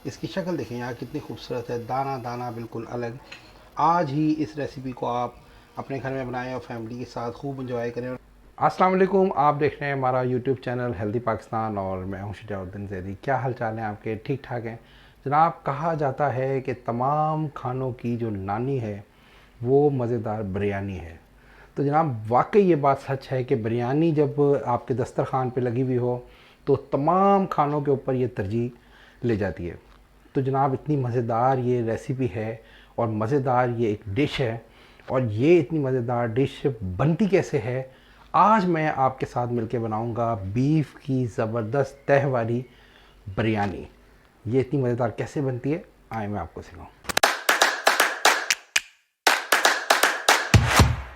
इसकी शक्ल देखें यार कितनी खूबसूरत है, दाना दाना बिल्कुल अलग। आज ही इस रेसिपी को आप अपने घर में बनाएं और फैमिली के साथ खूब इंजॉय करें। अस्सलाम वालेकुम, आप देख रहे हैं हमारा यूट्यूब चैनल हेल्दी पाकिस्तान और मैं हूं शुजाउद्दीन ज़ैदी। क्या हाल चाल है आपके? ठीक ठाक हैं जनाब। कहा जाता है कि तमाम खानों की जो नानी है वो मज़ेदार बिरयानी है। तो जनाब वाकई ये बात सच है कि बिरयानी जब आपके दस्तरखान पे लगी हुई हो तो तमाम खानों के ऊपर ये तरजीह ले जाती है। तो जनाब इतनी मज़ेदार ये रेसिपी है और मज़ेदार ये एक डिश है, और ये इतनी मज़ेदार डिश बनती कैसे है आज मैं आपके साथ मिलके बनाऊंगा। बीफ की ज़बरदस्त तह वाली बिरयानी, ये इतनी मज़ेदार कैसे बनती है आए मैं आपको सिखाऊं।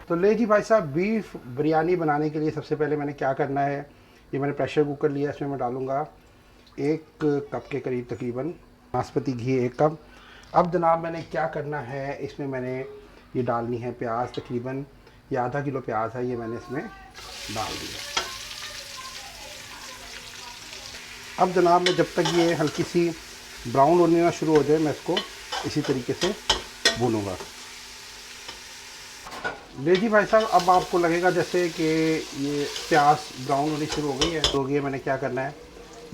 तो ले जी भाई साहब, बीफ बिरयानी बनाने के लिए सबसे पहले मैंने क्या करना है, ये मैंने प्रेशर कुकर लिया, इसमें मैं डालूँगा 1 कप के करीब तकरीबन बासमती घी, 1 कप। अब जनाब मैंने क्या करना है, इसमें मैंने ये डालनी है प्याज, तकरीबन ये आधा किलो प्याज है, ये मैंने इसमें डाल दिया। अब जनाब मैं जब तक ये हल्की सी ब्राउन होने शुरू हो जाए मैं इसको इसी तरीके से भूनूंगा। ले जी भाई साहब, अब आपको लगेगा जैसे कि ये प्याज ब्राउन होनी शुरू हो गई है। तो ये मैंने क्या करना है,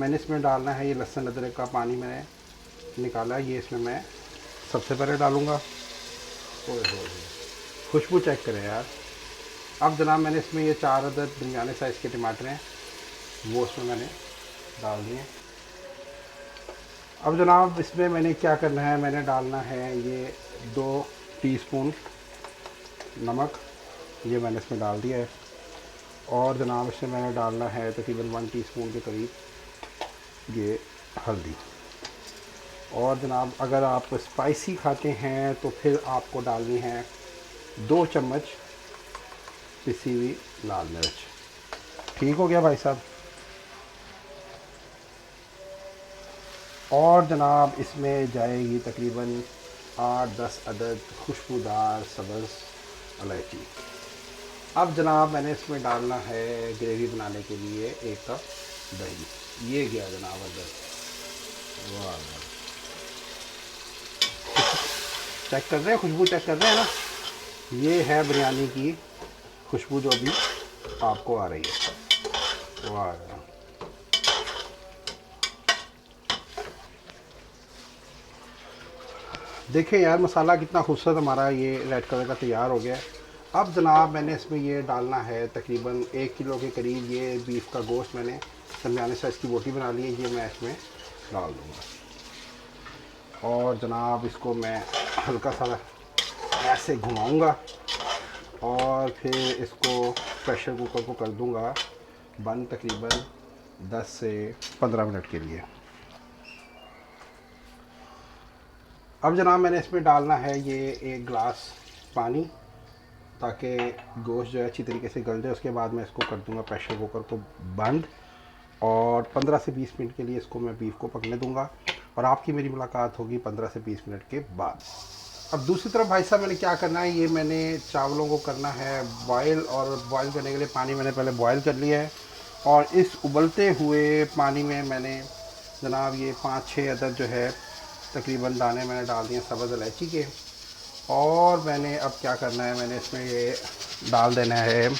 मैंने इसमें डालना है ये लहसुन अदरक का पानी मैंने निकाला है, ये इसमें मैं सबसे पहले डालूँगा। ओए हो, खुशबू चेक करें यार। अब जनाब मैंने इसमें ये 4 अदद दरमियाने साइज़ के टमाटर हैं वो इसमें मैंने डाल दिए। अब जनाब इसमें मैंने क्या करना है, मैंने डालना है ये 2 टीस्पून नमक, ये मैंने इसमें डाल दिया है। और जनाब इसमें मैंने डालना है तकरीबन 1 टीस्पून के करीब ये हल्दी। और जनाब अगर आप स्पाइसी खाते हैं तो फिर आपको डालनी है 2 चम्मच पिसी हुई लाल मिर्च। ठीक हो गया भाई साहब। और जनाब इसमें जाएगी तकरीबन 8-10 अदद खुशबूदार सब्ज़ इलायची। अब जनाब मैंने इसमें डालना है ग्रेवी बनाने के लिए 1 कप दही, ये गया जनाब अदद। वाह, चेक कर रहे हैं, खुशबू चेक कर रहे हैं ना, ये है बिरयानी की खुशबू जो अभी आपको आ रही है। वाह, देखें यार मसाला कितना खूबसूरत हमारा ये रेड कलर का तैयार हो गया है। अब जनाब मैंने इसमें ये डालना है तकरीबन 1 किलो के करीब ये बीफ का गोश्त, मैंने दरमियाने साइज़ की बोटी बना ली है, ये मैं इसमें डाल दूँगा। और जनाब इसको मैं हल्का सा ऐसे घुमाऊँगा और फिर इसको प्रेशर कुकर को कर दूँगा बंद तकरीबन 10 से 15 मिनट के लिए। अब जनाब मैंने इसमें डालना है ये 1 गिलास पानी, ताकि गोश्त जो है अच्छी तरीके से गल जाए। उसके बाद मैं इसको कर दूंगा प्रेशर कुकर को बंद और 15 से 20 मिनट के लिए इसको मैं बीफ को पकने दूंगा। और आपकी मेरी मुलाकात होगी 15 से 20 मिनट के बाद। अब दूसरी तरफ भाई साहब मैंने क्या करना है, ये मैंने चावलों को करना है बॉयल, और बॉयल करने के लिए पानी मैंने पहले बॉयल कर लिया है। और इस उबलते हुए पानी में मैंने जनाब ये 5-6 अदद जो है तकरीबन दाने मैंने डाल दिए सब्ज़ इलायची के। और मैंने अब क्या करना है, मैंने इसमें ये डाल देना है,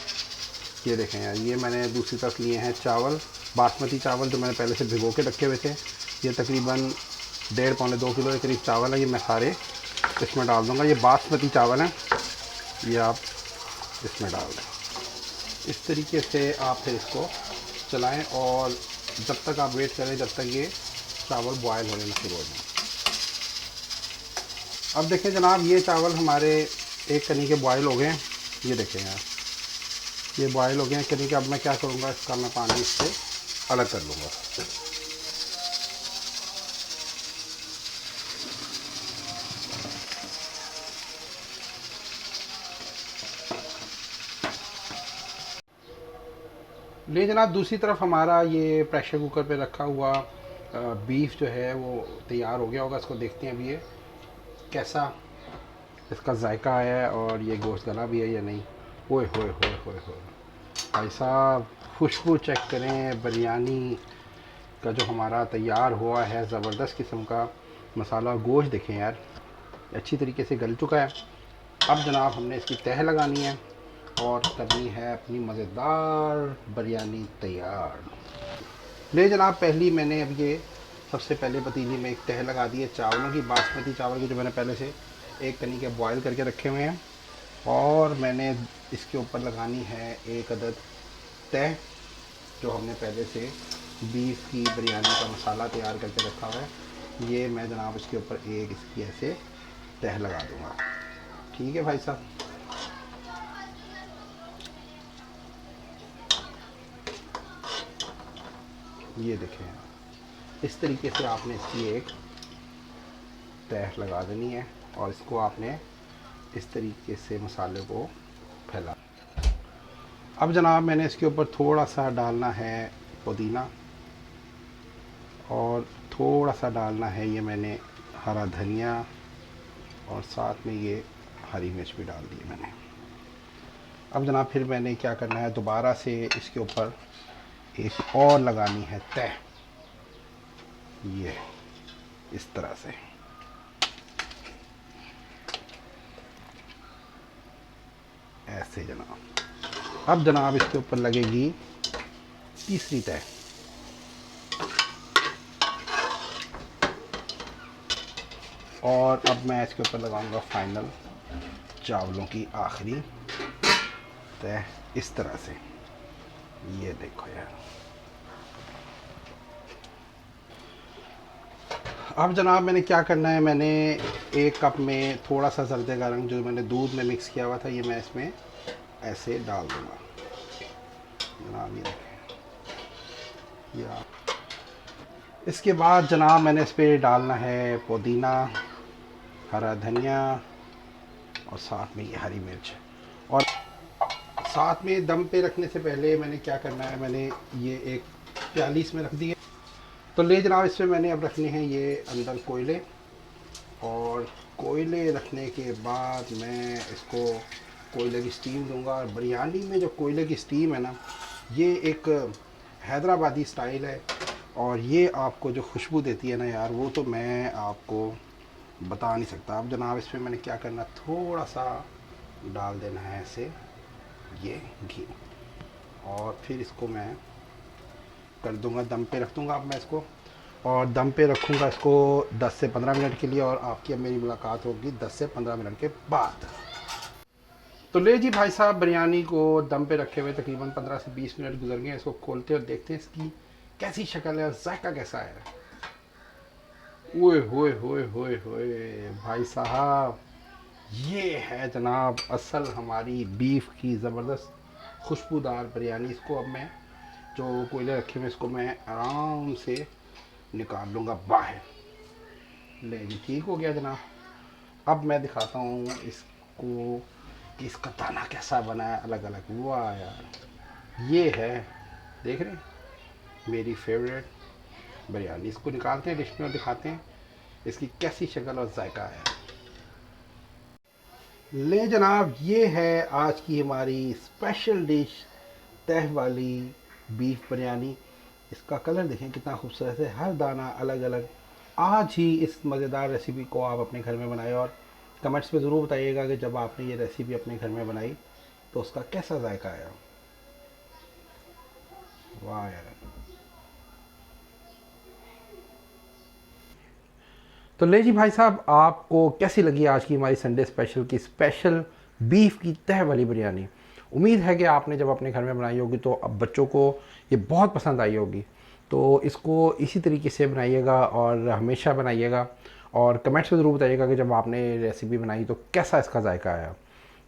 ये देखें यार, ये मैंने दूसरी तरफ लिए हैं चावल, बासमती चावल जो मैंने पहले से भिगो के रखे हुए थे। ये तकरीबन 1.5-2 किलो के करीब चावल है, ये मैं सारे इसमें डाल दूँगा। ये बासमती चावल हैं, ये आप इसमें डाल दें। इस तरीके से आप फिर इसको चलाएँ और जब तक आप वेट करें जब तक ये चावल बॉयल होने शुरू हो जाए। अब देखें जनाब ये चावल हमारे एक कनी के बॉयल हो गए हैं, ये देखें यार, ये बॉयल हो गए हैं कनी के। अब मैं क्या करूँगा, इसका मैं पानी इससे अलग कर लूँगा। ले जनाब दूसरी तरफ हमारा ये प्रेशर कुकर पे रखा हुआ बीफ जो है वो तैयार हो गया होगा। इसको देखते हैं अभी ये कैसा इसका जायका आया है और ये गोश्त गला भी है या नहीं। ओए होए होए होए होए भाई साहब, खुशबू चेक करें, बिरयानी का जो हमारा तैयार हुआ है ज़बरदस्त किस्म का मसाला और गोश्त देखें यार अच्छी तरीके से गल चुका है। अब जनाब हमने इसकी तह लगानी है और करनी है अपनी मज़ेदार बिरयानी तैयार। ले जनाब पहली मैंने अब ये सबसे पहले पतीली में एक तह लगा दी है चावलों की, बासमती चावल की जो मैंने पहले से एक कनी के बॉयल करके रखे हुए हैं। और मैंने इसके ऊपर लगानी है एक अदद तह जो हमने पहले से बीफ की बिरयानी का मसाला तैयार करके रखा हुआ है। ये मैं जनाब इसके ऊपर एक इसकी ऐसे तह लगा दूँगा। ठीक है भाई साहब। ये देखें इस तरीके से आपने इसकी एक तह लगा देनी है और इसको आपने इस तरीके से मसाले को फैला। अब जनाब मैंने इसके ऊपर थोड़ा सा डालना है पुदीना और थोड़ा सा डालना है ये मैंने हरा धनिया और साथ में ये हरी मिर्च भी डाल दी मैंने। अब जनाब फिर मैंने क्या करना है दोबारा से इसके ऊपर एक और लगानी है तह, ये इस तरह से। ऐसे जनाब। अब जनाब इसके ऊपर लगेगी तीसरी तह। और अब मैं इसके ऊपर लगाऊंगा फाइनल चावलों की आखिरी तह इस तरह से। ये देखो यार। अब जनाब मैंने क्या करना है, मैंने एक कप में थोड़ा सा जर्दे का रंग जो मैंने दूध में मिक्स किया हुआ था ये मैं इसमें ऐसे डाल दूँगा जनाब। ये देखें या इसके बाद जनाब मैंने इस पर डालना है पुदीना, हरा धनिया और साथ में ये हरी मिर्च। और साथ में दम पे रखने से पहले मैंने क्या करना है, मैंने ये एक प्याली इसमें रख दी है। तो ले जनाब इसमें मैंने अब रखने हैं ये अंदर कोयले, और कोयले रखने के बाद मैं इसको कोयले की स्टीम दूंगा। और बिरयानी में जो कोयले की स्टीम है ना, ये एक हैदराबादी स्टाइल है और ये आपको जो खुशबू देती है ना यार, वो तो मैं आपको बता नहीं सकता। अब जनाब इसमें मैंने क्या करना, थोड़ा सा डाल देना है ऐसे ये घी, और फिर इसको मैं कर दूंगा दम पे रख दूंगा। अब मैं इसको और दम पे रखूंगा इसको 10 से 15 मिनट के लिए, और आपकी अब मेरी मुलाकात होगी 10 से 15 मिनट के बाद। तो ले जी भाई साहब, बिरयानी को दम पे रखे हुए तकरीबन 15 से 20 मिनट गुजर गए। इसको खोलते और देखते हैं इसकी कैसी शक्ल है और जायका कैसा है। ओए होए होए होए होए भाई साहब, ये है जनाब असल हमारी बीफ की ज़बरदस्त खुशबूदार बिरयानी। इसको अब मैं जो कोयले रखे हुए इसको मैं आराम से निकाल लूँगा बाहर। ले जी ठीक हो गया जनाब। अब मैं दिखाता हूँ इसको कि इसका दाना कैसा बना है अलग अलग। वाह यार, ये है देख रहे हैं मेरी फेवरेट बिरयानी। इसको निकालते हैं डिश में और दिखाते हैं इसकी कैसी शक्ल और जायका है। ले जनाब, ये है आज की हमारी स्पेशल डिश तह वाली बीफ बिरयानी। इसका कलर देखें कितना खूबसूरत है, हर दाना अलग अलग। आज ही इस मज़ेदार रेसिपी को आप अपने घर में बनाएं और कमेंट्स में ज़रूर बताइएगा कि जब आपने ये रेसिपी अपने घर में बनाई तो उसका कैसा जायका आया। वाह यार। तो ले जी भाई साहब, आपको कैसी लगी आज की हमारी संडे स्पेशल की स्पेशल बीफ की तह वाली बिरयानी। उम्मीद है कि आपने जब अपने घर में बनाई होगी तो अब बच्चों को ये बहुत पसंद आई होगी। तो इसको इसी तरीके से बनाइएगा और हमेशा बनाइएगा, और कमेंट्स में ज़रूर बताइएगा कि जब आपने रेसिपी बनाई तो कैसा इसका जायका आया।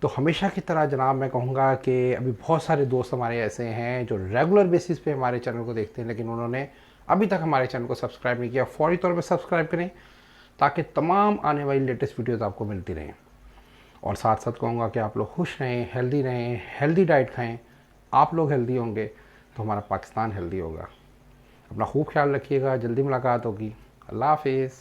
तो हमेशा की तरह जनाब मैं कहूँगा कि अभी बहुत सारे दोस्त हमारे ऐसे हैं जो रेगुलर बेसिस पे हमारे चैनल को देखते हैं, लेकिन उन्होंने अभी तक हमारे चैनल को सब्सक्राइब नहीं किया। फौरी तौर पर सब्सक्राइब करें ताकि तमाम आने वाली लेटेस्ट वीडियोज़ आपको मिलती रहें। और साथ साथ कहूँगा कि आप लोग खुश रहें, हेल्दी डाइट खाएं। आप लोग हेल्दी होंगे तो हमारा पाकिस्तान हेल्दी होगा। अपना खूब ख्याल रखिएगा, जल्दी मुलाकात होगी। अल्लाह हाफिज़।